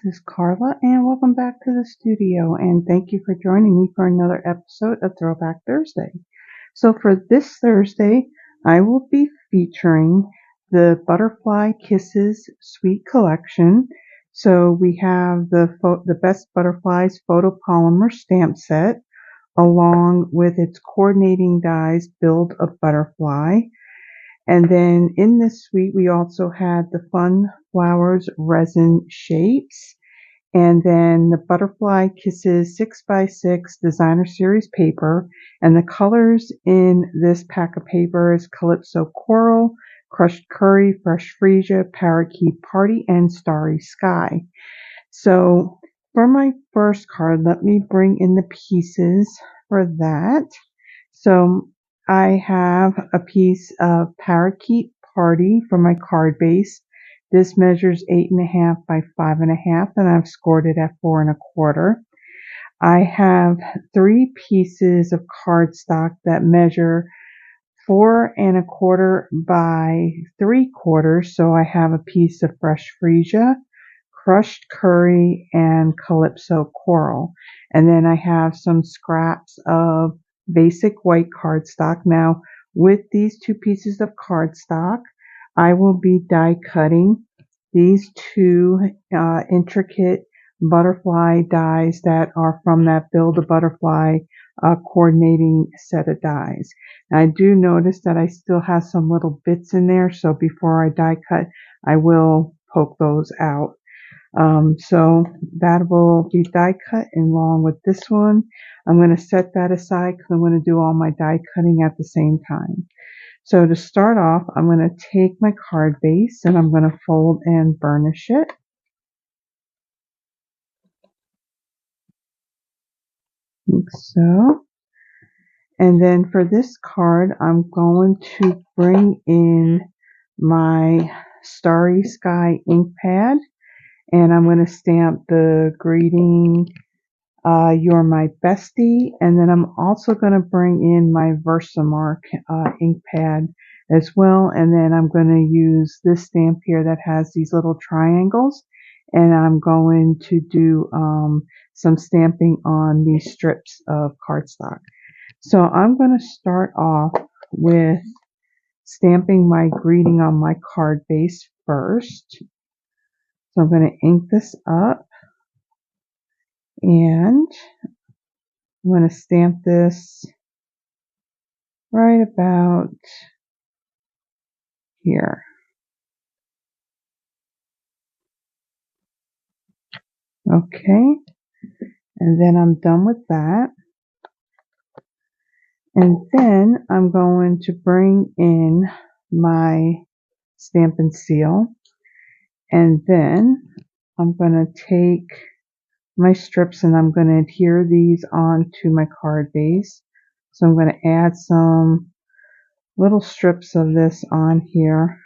this is Carla and welcome back to the studio, and thank you for joining me for another episode of Throwback Thursday. So for this Thursday, I will be featuring the Butterfly Kisses Sweet Collection. So we have the Best Butterflies Photopolymer stamp set along with its coordinating dies Build a Butterfly. And then in this suite, we also had the Fun Flowers Resin Shapes, and then the Butterfly Kisses 6x6 Designer Series paper. And the colors in this pack of paper is Calypso Coral, Crushed Curry, Fresh Freesia, Parakeet Party, and Starry Sky. So for my first card, let me bring in the pieces for that. So I have a piece of Parakeet Party for my card base. This measures 8.5 by 5.5, and I've scored it at 4.25. I have 3 pieces of cardstock that measure 4.25 by 3/4. So I have a piece of Fresh Freesia, Crushed Curry, and Calypso Coral. And then I have some scraps of basic white cardstock. Now, with these 2 pieces of cardstock, I will be die cutting these 2 intricate butterfly dies that are from that Build a Butterfly coordinating set of dies. And I do notice that I still have some little bits in there, so before I die cut, I will poke those out. So that will be die cut along with this one. I'm going to set that aside because I'm going to do all my die cutting at the same time. So to start off, I'm going to take my card base and I'm going to fold and burnish it. Like so. And then for this card, I'm going to bring in my Starry Sky ink pad. And I'm going to stamp the greeting, "You're my bestie." And then I'm also going to bring in my Versamark ink pad as well. And then I'm going to use this stamp here that has these little triangles. And I'm going to do some stamping on these strips of cardstock. So I'm going to start off with stamping my greeting on my card base first. So I'm going to ink this up, and I'm going to stamp this right about here. Okay, and then I'm done with that. And then I'm going to bring in my stamp and seal, and then I'm going to take my strips and I'm going to adhere these onto my card base. So I'm going to add some little strips of this on here,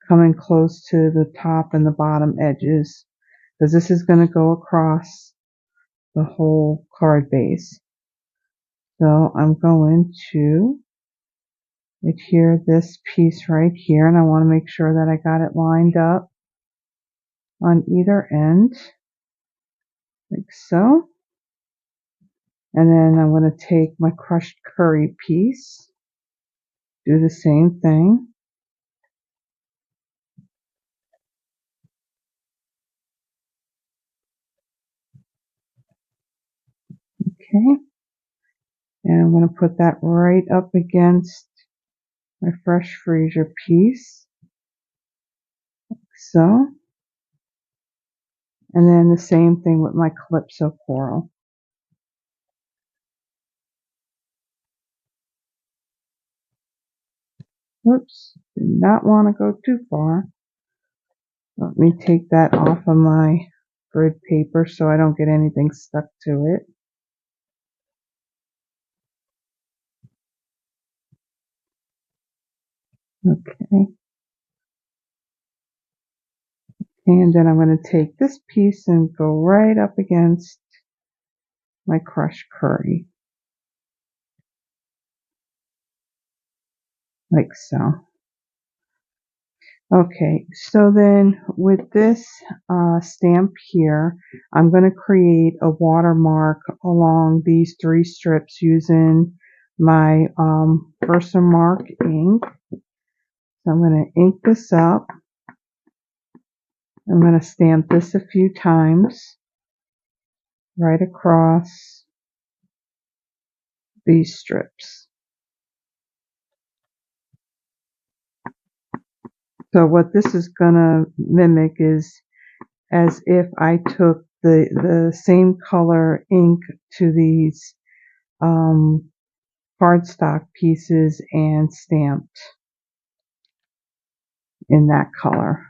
coming close to the top and the bottom edges, because this is going to go across the whole card base. So I'm going to adhere this piece right here, and I want to make sure that I got it lined up on either end, like so. And then I'm going to take my crushed curry piece, do the same thing. Okay. And I'm going to put that right up against my fresh Freesia piece, like so. And then the same thing with my Calypso Coral. Whoops, did not want to go too far. Let me take that off of my grid paper so I don't get anything stuck to it. Okay. And then I'm going to take this piece and go right up against my crushed curry, like so. Okay, so then with this stamp here, I'm going to create a watermark along these 3 strips using my Versamark ink. So I'm going to ink this up. I'm going to stamp this a few times right across these strips. So what this is going to mimic is as if I took the same color ink to these cardstock pieces and stamped in that color.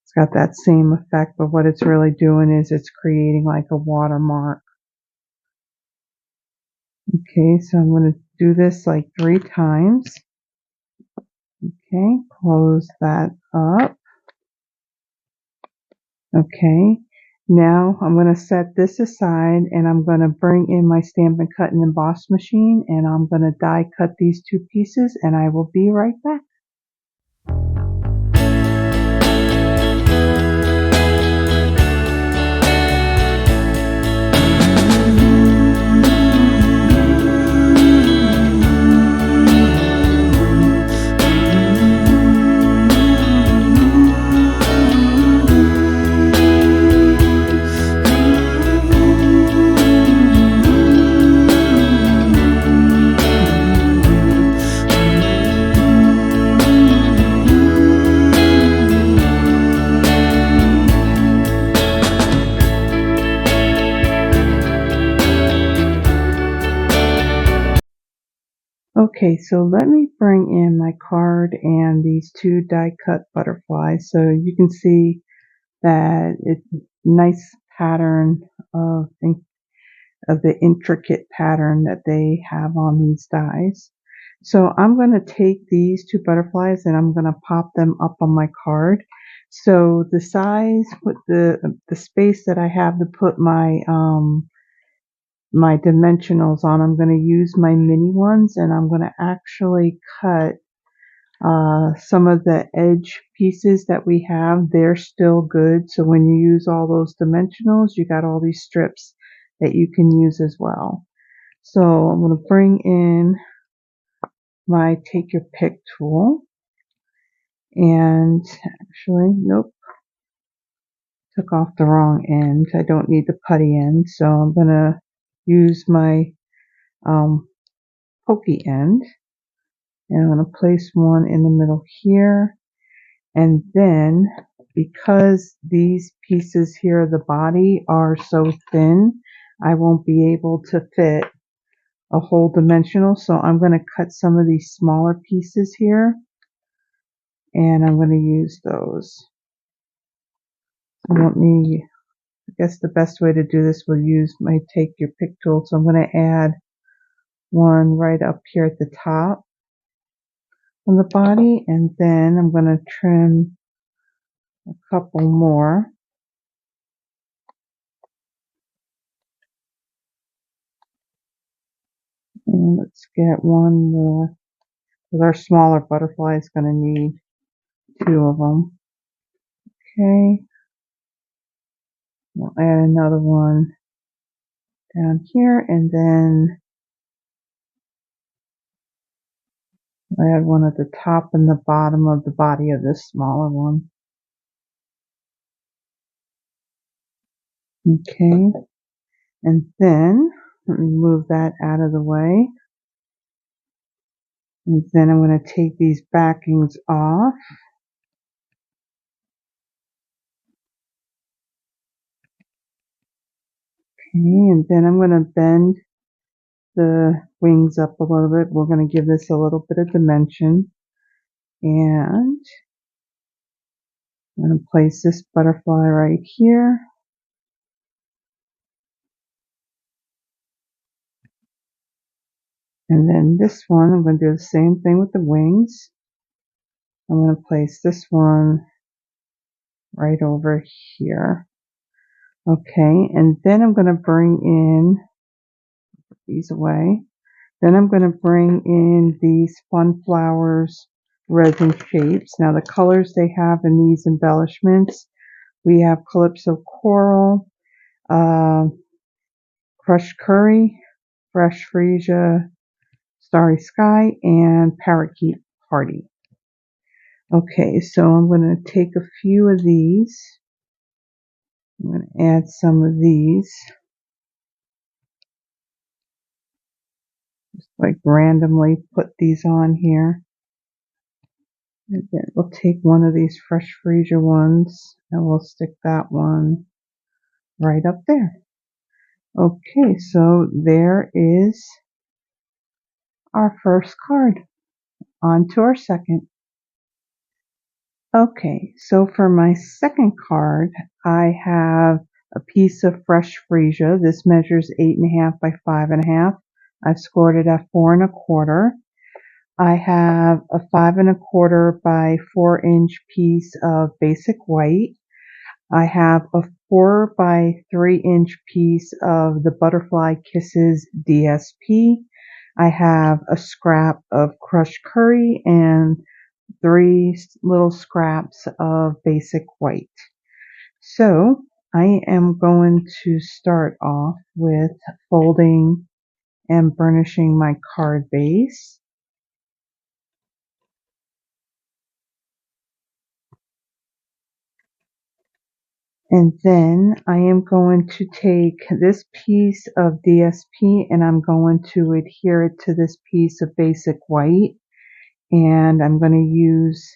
It's got that same effect, but what it's really doing is it's creating like a watermark. Okay, so I'm going to do this like 3 times. Okay, close that up. Okay, now I'm going to set this aside and I'm going to bring in my Stampin' Cut and Emboss machine and I'm going to die cut these 2 pieces and I will be right back. Okay, so let me bring in my card and these 2 die cut butterflies so you can see that it's nice pattern of the intricate pattern that they have on these dies. So I'm going to take these 2 butterflies and I'm going to pop them up on my card. So the size with the space that I have to put my my dimensionals on, I'm going to use my mini ones and I'm going to actually cut some of the edge pieces that we have. They're still good, so when you use all those dimensionals you got all these strips that you can use as well. So I'm going to bring in my take your pick tool and actually nope, took off the wrong end. I don't need the putty end, so I'm going to use my pokey end. And I'm going to place one in the middle here. And then, because these pieces here, the body, are so thin, I won't be able to fit a whole dimensional. So I'm going to cut some of these smaller pieces here. And I'm going to use those. So let me, I guess the best way to do this will use my take your pick tool. So I'm going to add one right up here at the top on the body. And then I'm going to trim a couple more. And let's get one more, because our smaller butterfly is going to need 2 of them. Okay, we'll add another one down here, and then I'll add one at the top and the bottom of the body of this smaller one. Okay, and then let me move that out of the way. And then I'm going to take these backings off. Okay, and then I'm going to bend the wings up a little bit. We're going to give this a little bit of dimension. And I'm going to place this butterfly right here. And then this one, I'm going to do the same thing with the wings. I'm going to place this one right over here. Okay, and then I'm going to bring in, put these away. Then I'm going to bring in these fun flowers resin shapes. Now the colors they have in these embellishments, we have Calypso Coral, uh, Crushed Curry, Fresh Freesia, Starry Sky, and Parakeet Party. Okay, so I'm going to take a few of these. I'm going to add some of these, just like randomly put these on here. And then we'll take one of these Fresh Freesia ones and we'll stick that one right up there. Okay, so there is our first card. On to our second. Okay, so for my second card, I have a piece of Fresh Freesia. This measures 8.5 by 5.5. I've scored it at 4.25. I have a 5.25 by 4-inch piece of basic white. I have a 4 by 3-inch piece of the Butterfly Kisses DSP. I have a scrap of crushed curry and 3 little scraps of basic white. So I am going to start off with folding and burnishing my card base. And then I am going to take this piece of DSP and I'm going to adhere it to this piece of basic white. And I'm going to use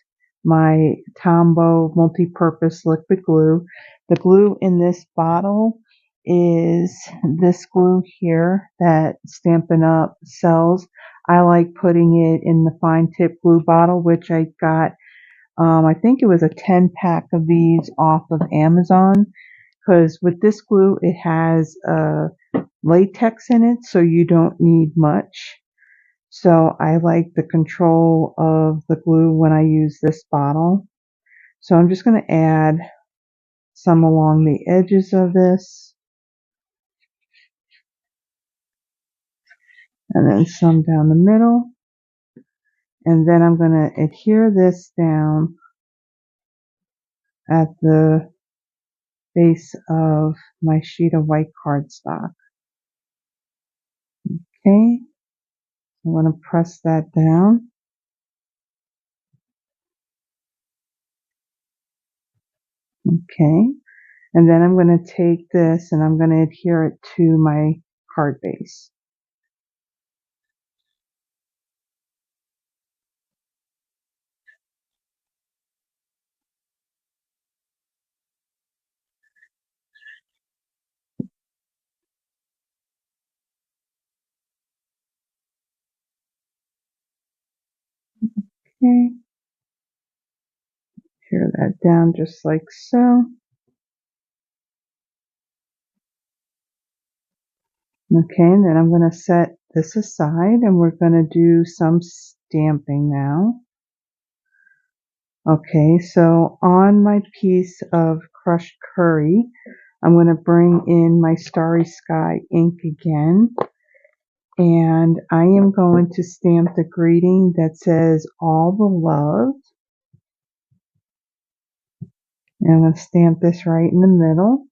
my Tombow multi-purpose liquid glue. The glue in this bottle is this glue here that Stampin' Up sells. I like putting it in the fine tip glue bottle, which I got, I think it was a 10-pack of these off of Amazon. Because with this glue, it has latex in it, so you don't need much. So I like the control of the glue when I use this bottle. So I'm just going to add some along the edges of this. And then some down the middle. And then I'm going to adhere this down at the base of my sheet of white cardstock. Okay. I'm going to press that down. Okay. And then I'm going to take this and I'm going to adhere it to my card base. Okay. Adhere that down just like so. Okay, and then I'm going to set this aside and we're going to do some stamping now. Okay, so on my piece of crushed curry, I'm going to bring in my Starry Sky ink again. And I am going to stamp the greeting that says all the love. And I'm going to stamp this right in the middle.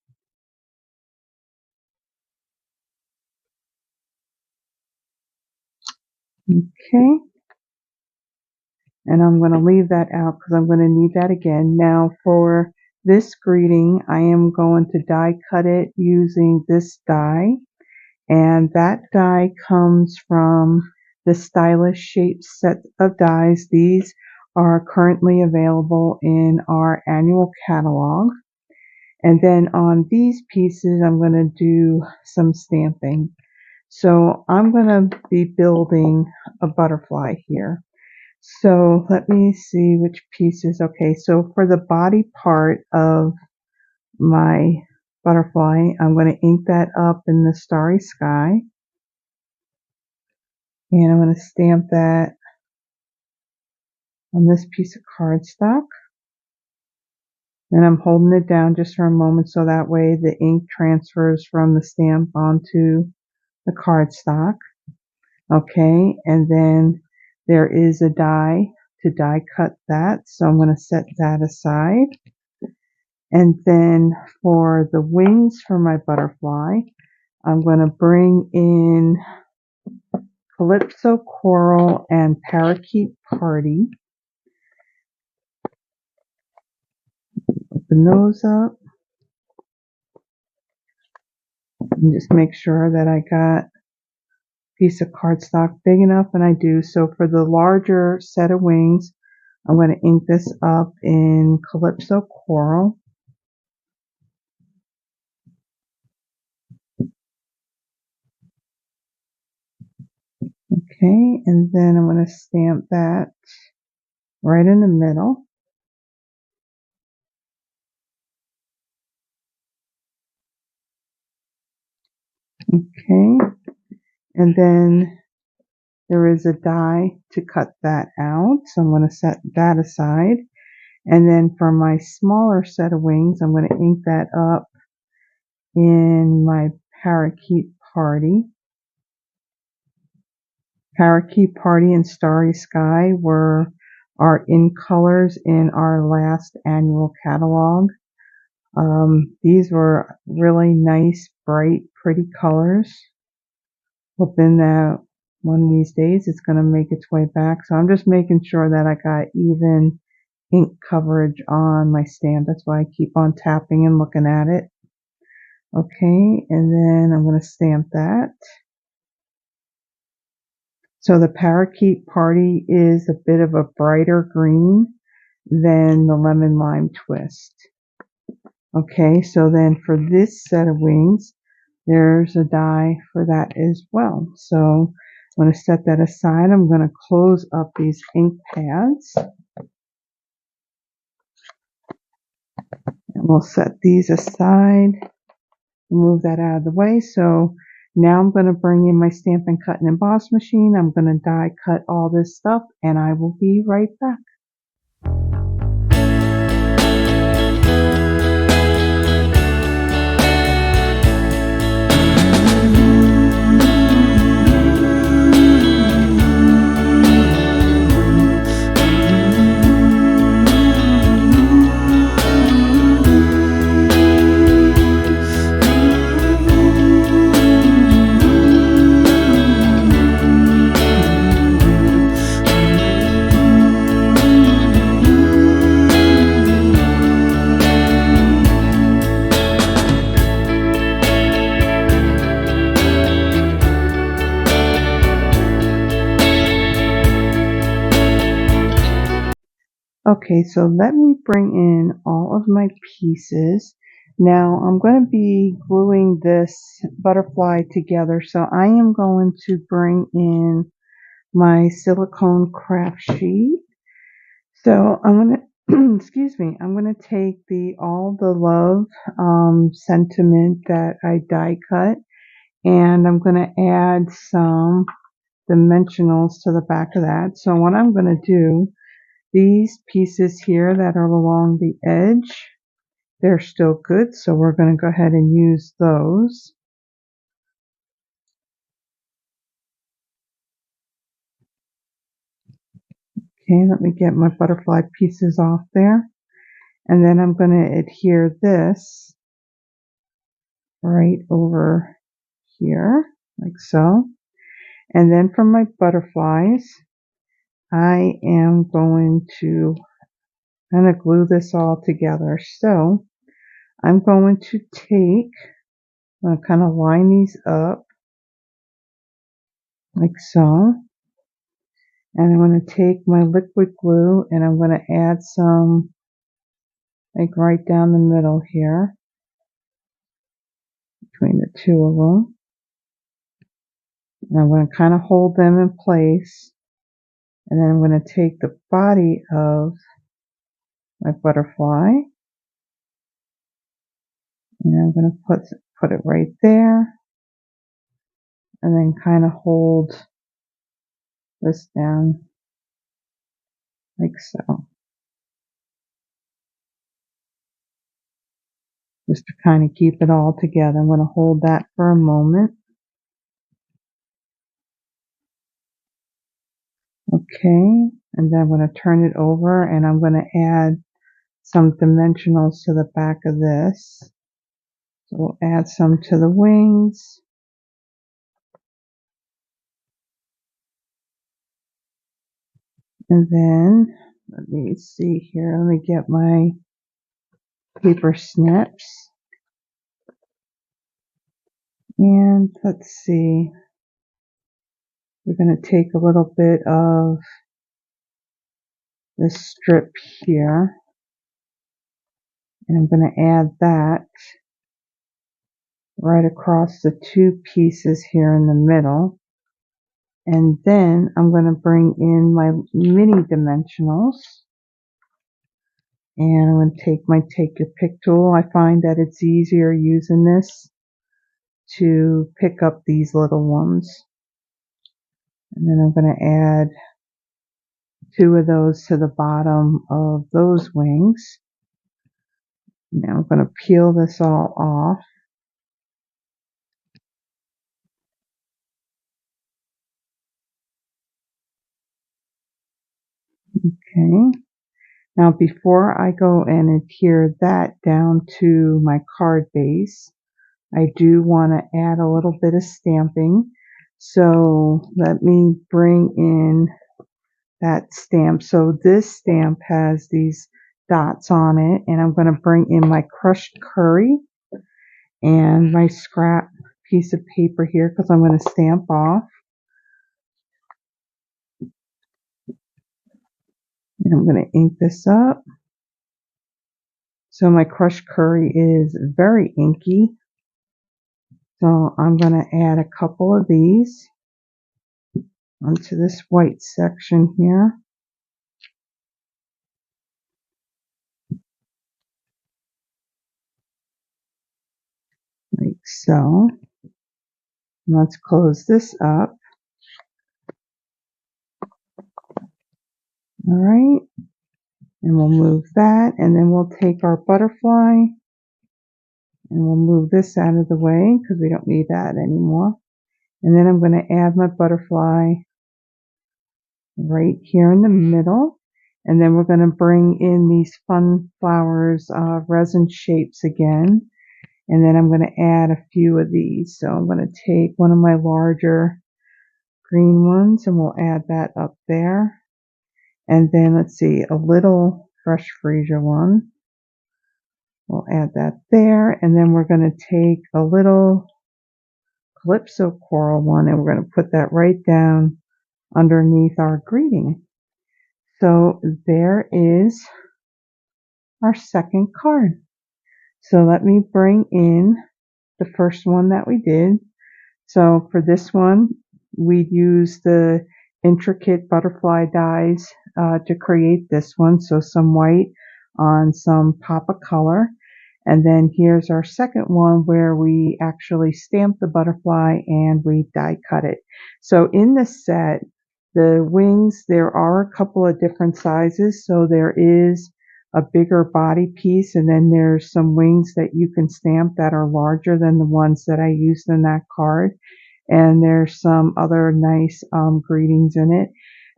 Okay. And I'm going to leave that out because I'm going to need that again. Now for this greeting, I am going to die cut it using this die. And that die comes from the Stylish Shapes set of dies. These are currently available in our annual catalog. And then on these pieces, I'm going to do some stamping. So I'm going to be building a butterfly here. So let me see which pieces. Okay, so for the body part of my butterfly, I'm going to ink that up in the Starry Sky. And I'm going to stamp that on this piece of cardstock. And I'm holding it down just for a moment so that way the ink transfers from the stamp onto the cardstock. Okay, and then there is a die to die cut that, so I'm going to set that aside. And then for the wings for my butterfly, I'm going to bring in Calypso Coral and Parakeet Party. Open those up. And just make sure that I got a piece of cardstock big enough, and I do. So for the larger set of wings, I'm going to ink this up in Calypso Coral. Okay, and then I'm going to stamp that right in the middle. Okay, and then there is a die to cut that out, so I'm going to set that aside. And then for my smaller set of wings, I'm going to ink that up in my Parakeet Party. Parakeet Party and Starry Sky were our in colors in our last annual catalog. These were really nice, bright, pretty colors. Hoping that one of these days it's going to make its way back. So I'm just making sure that I got even ink coverage on my stamp. That's why I keep on tapping and looking at it. Okay, and then I'm going to stamp that. So the Parakeet Party is a bit of a brighter green than the Lemon Lime Twist. Okay, so then for this set of wings, there's a die for that as well. So I'm going to set that aside. I'm going to close up these ink pads. And we'll set these aside. Move that out of the way. So now I'm going to bring in my Stampin' Cut and Emboss machine. I'm going to die cut all this stuff, and I will be right back. Okay, so let me bring in all of my pieces. Now I'm going to be gluing this butterfly together, so I am going to bring in my silicone craft sheet. So I'm going to, excuse me, I'm going to take the All the Love sentiment that I die cut, and I'm going to add some dimensionals to the back of that. So what I'm going to do, these pieces here that are along the edge, they're still good, so we're going to go ahead and use those. Okay, let me get my butterfly pieces off there. And then I'm going to adhere this right over here, like so. And then for my butterflies, I am going to kind of glue this all together. So I'm going to take, I'm going to kind of line these up like so. And I'm going to take my liquid glue and I'm going to add some like right down the middle here between the two of them. And I'm going to kind of hold them in place. And then I'm going to take the body of my butterfly and I'm going to put it right there. And then kind of hold this down like so. Just to kind of keep it all together. I'm going to hold that for a moment. Okay, And then I'm going to turn it over and I'm going to add some dimensionals to the back of this. So we'll add some to the wings. And then, let me see here, let me get my paper snips. And let's see, we're going to take a little bit of this strip here. And I'm going to add that right across the two pieces here in the middle. And then I'm going to bring in my mini dimensionals. And I'm going to take my Take Your Pick tool. I find that it's easier using this to pick up these little ones. And then I'm going to add two of those to the bottom of those wings. Now I'm going to peel this all off. Okay. Now before I go and adhere that down to my card base, I do want to add a little bit of stamping. So let me bring in that stamp. So this stamp has these dots on it, and I'm going to bring in my crushed curry and my scrap piece of paper here because I'm going to stamp off. And I'm going to ink this up. So my crushed curry is very inky. So I'm going to add a couple of these onto this white section here. Like so. Let's close this up. All right. And we'll move that, and then we'll take our butterfly and we'll move this out of the way because we don't need that anymore. And then I'm going to add my butterfly right here in the middle. And then we're going to bring in these fun flowers, resin shapes again. And then I'm going to add a few of these. So I'm going to take one of my larger green ones and we'll add that up there. And then let's see, a little fresh Freesia one. We'll add that there. And then we're going to take a little Calypso coral one and we're going to put that right down underneath our greeting. So there is our second card. So let me bring in the first one that we did. So for this one, we used the intricate butterfly dies to create this one. So some white on some pop of color. And then here's our second one where we actually stamped the butterfly and we die cut it. So in this set, the wings, there are a couple of different sizes. So there is a bigger body piece, and then there's some wings that you can stamp that are larger than the ones that I used in that card. And there's some other nice greetings in it.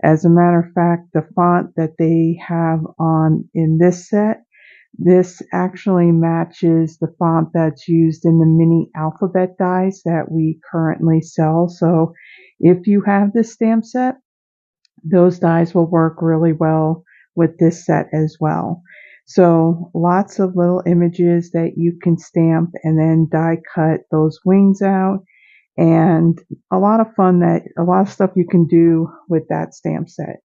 As a matter of fact, the font that they have on in this set, this actually matches the font that's used in the mini alphabet dies that we currently sell. So if you have this stamp set, those dies will work really well with this set as well. So lots of little images that you can stamp and then die cut those wings out. And a lot of fun, that a lot of stuff you can do with that stamp set.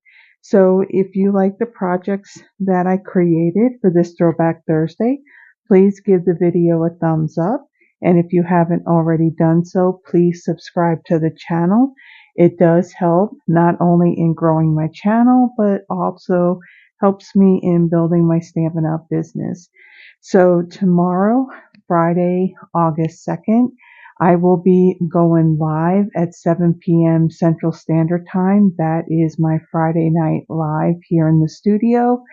So if you like the projects that I created for this Throwback Thursday, please give the video a thumbs up. And if you haven't already done so, please subscribe to the channel. It does help not only in growing my channel, but also helps me in building my Stampin' Up! Business. So tomorrow, Friday, August 2nd, I will be going live at 7 p.m. Central Standard Time. That is my Friday night live here in the studio.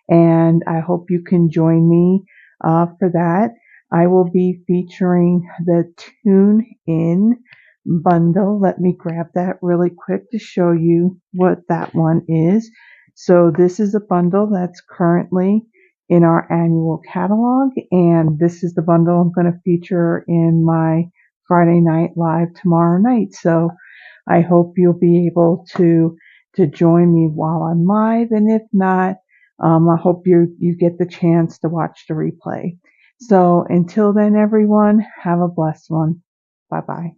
And I hope you can join me for that. I will be featuring the Tune In bundle. Let me grab that really quick to show you what that one is. So this is a bundle that's currently in our annual catalog, and this is the bundle I'm going to feature in my Friday Night Live tomorrow night. So I hope you'll be able to join me while I'm live, and if not, I hope you get the chance to watch the replay. So until then, everyone, have a blessed one. Bye bye.